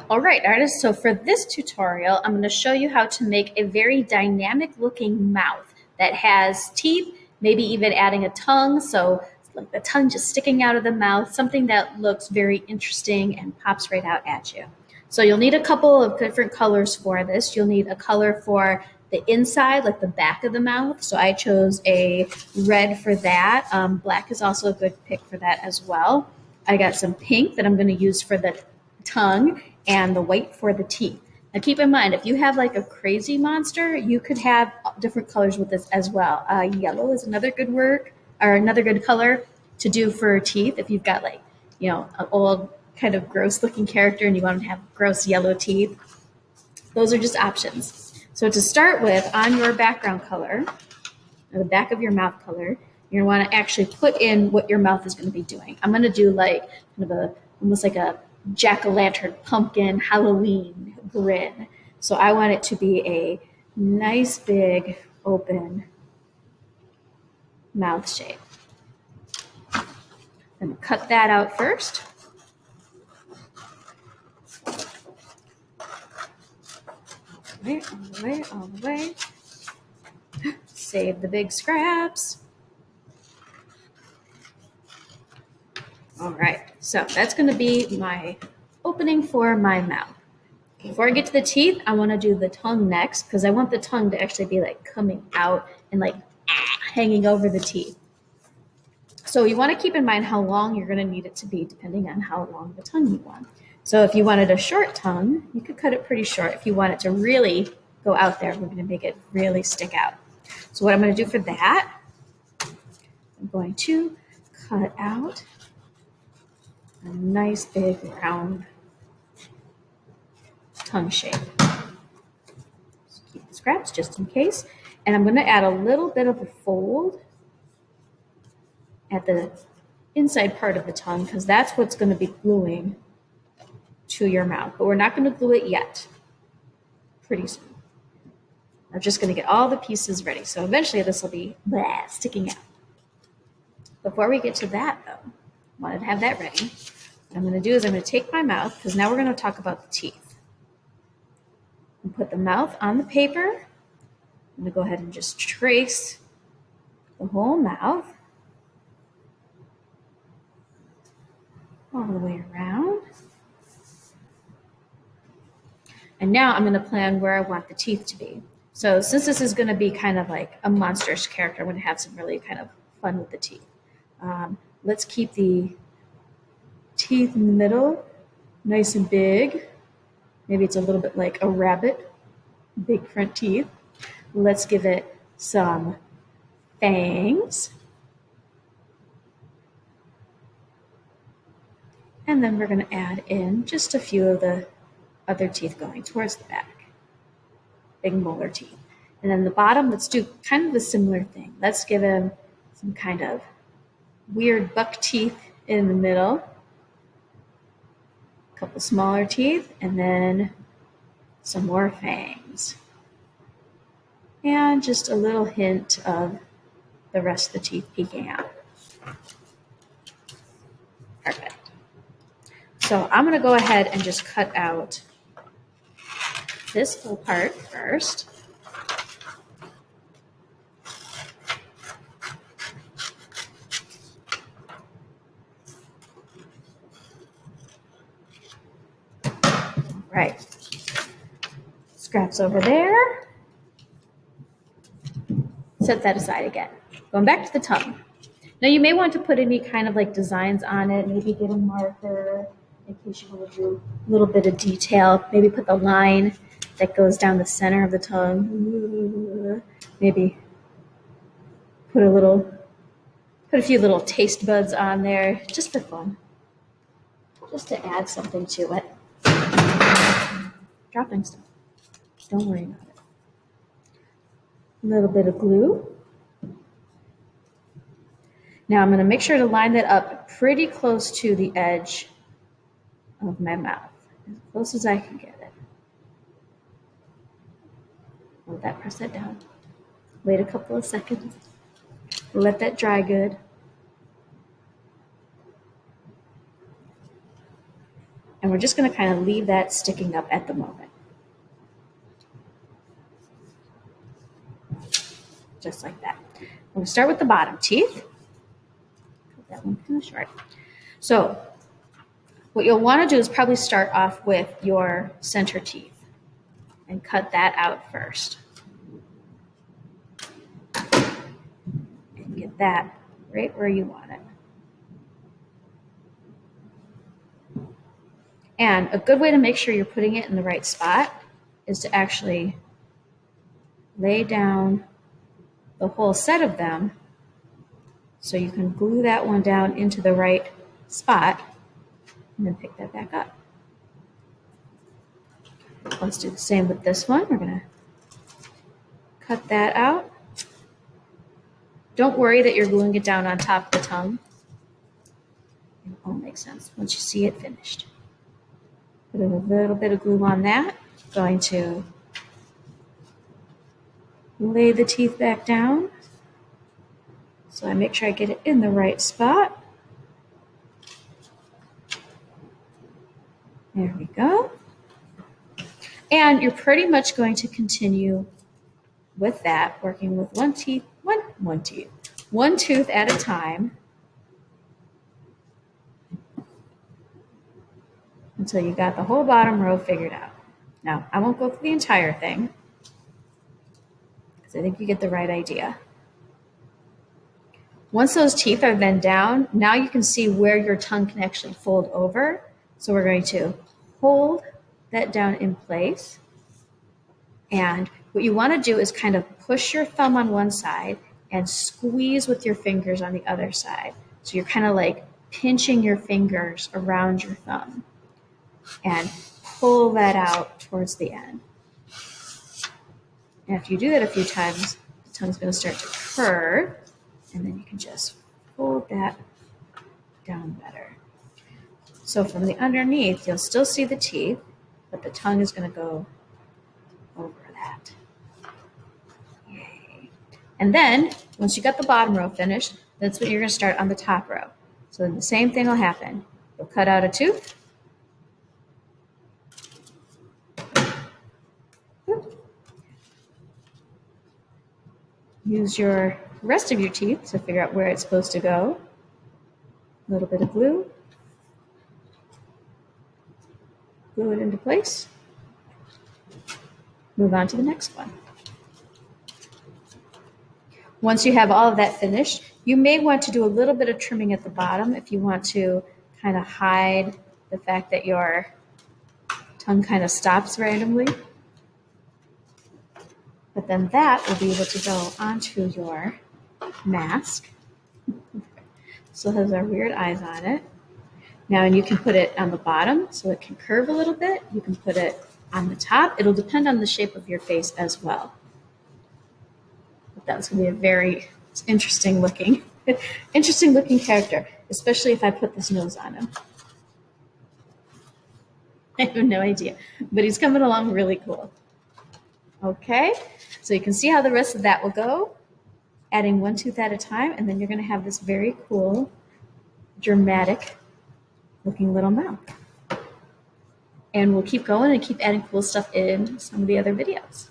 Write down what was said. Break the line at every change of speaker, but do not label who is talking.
All right, artists, so for this tutorial, I'm going to show you how to make a very dynamic looking mouth that has teeth, maybe even adding a tongue, so like the tongue just sticking out of the mouth, something that looks very interesting and pops right out at you. So you'll need a couple of different colors for this. You'll need a color for the inside, like the back of the mouth. So I chose a red for that. Black is also a good pick for that as well. I got some pink that I'm going to use for the tongue and the white for the teeth. Now keep in mind, if you have like a crazy monster, you could have different colors with this as well. Yellow is another good word, or another good color to do for teeth. If you've got like, an old kind of gross looking character and you want to have gross yellow teeth, those are just options. So to start with, on your background color, or the back of your mouth color, you're going to want to actually put in what your mouth is going to be doing. I'm going to do like kind of almost like a jack-o'-lantern pumpkin Halloween grin. So I want it to be a nice big open mouth shape. I'm going to cut that out first. All the way. Save the big scraps. All right, so that's going to be my opening for my mouth. Before I get to the teeth, I want to do the tongue next because I want the tongue to actually be like coming out and like hanging over the teeth. So you want to keep in mind how long you're going to need it to be depending on how long the tongue you want. So if you wanted a short tongue, you could cut it pretty short. If you want it to really go out there, we're going to make it really stick out. So what I'm going to do for that, I'm going to cut out a nice big round tongue shape. So keep the scraps just in case. And I'm going to add a little bit of a fold at the inside part of the tongue because that's what's going to be gluing to your mouth. But we're not going to glue it yet. Pretty soon. We're just going to get all the pieces ready. So eventually this will be sticking out. Before we get to that though, I wanted to have that ready. What I'm going to do is I'm going to take my mouth, because now we're going to talk about the teeth. And put the mouth on the paper. I'm going to go ahead and just trace the whole mouth all the way around. And now I'm going to plan where I want the teeth to be. So since this is going to be kind of like a monstrous character, I'm going to have some really kind of fun with the teeth. Let's keep the teeth in the middle nice and big. Maybe it's a little bit like a rabbit, big front teeth. Let's give it some fangs. And then we're going to add in just a few of the other teeth going towards the back. Big molar teeth. And then the bottom, let's do kind of a similar thing. Let's give him some kind of weird buck teeth in the middle. A couple smaller teeth, and then some more fangs. And just a little hint of the rest of the teeth peeking out. Perfect. So I'm going to go ahead and just cut out this whole part first. Right. Scraps over there. Set that aside again. Going back to the tongue. Now you may want to put any kind of like designs on it. Maybe get a marker in case you want to do a little bit of detail. Maybe put the line that goes down the center of the tongue. Maybe put a few little taste buds on there just for fun. Just to add something to it. Dropping stuff. Don't worry about it. A little bit of glue. Now I'm going to make sure to line that up pretty close to the edge of my mouth. As close as I can get it. Let that press that down. Wait a couple of seconds. Let that dry good. And we're just going to kind of leave that sticking up at the moment. Just like that. We're going to start with the bottom teeth. Cut that one kind of short. So what you'll want to do is probably start off with your center teeth and cut that out first. And get that right where you want it. And a good way to make sure you're putting it in the right spot is to actually lay down the whole set of them so you can glue that one down into the right spot and then pick that back up. Let's do the same with this one. We're going to cut that out. Don't worry that you're gluing it down on top of the tongue. It all makes sense once you see it finished. Put a little bit of glue on that. Going to lay the teeth back down so I make sure I get it in the right spot. There we go. And you're pretty much going to continue with that, working with one tooth at a time until you got the whole bottom row figured out. Now, I won't go through the entire thing because I think you get the right idea. Once those teeth are then down, now you can see where your tongue can actually fold over. So we're going to hold that down in place. And what you want to do is kind of push your thumb on one side and squeeze with your fingers on the other side. So you're kind of like pinching your fingers around your thumb and pull that out towards the end. And after you do that a few times, the tongue's going to start to curve, and then you can just fold that down better. So from the underneath, you'll still see the teeth, but the tongue is going to go over that. Yay. And then, once you got the bottom row finished, that's what you're going to start on the top row. So then the same thing will happen. You'll cut out a tooth. Use your rest of your teeth to figure out where it's supposed to go. A little bit of glue. Glue it into place. Move on to the next one. Once you have all of that finished, you may want to do a little bit of trimming at the bottom if you want to kind of hide the fact that your tongue kind of stops randomly. But then that will be able to go onto your mask. Still has our weird eyes on it. Now, and you can put it on the bottom so it can curve a little bit. You can put it on the top. It'll depend on the shape of your face as well. But that's going to be a very interesting looking character, especially if I put this nose on him. I have no idea, but he's coming along really cool. Okay, so you can see how the rest of that will go, adding one tooth at a time, and then you're going to have this very cool, dramatic looking little mouth. And we'll keep going and keep adding cool stuff in some of the other videos.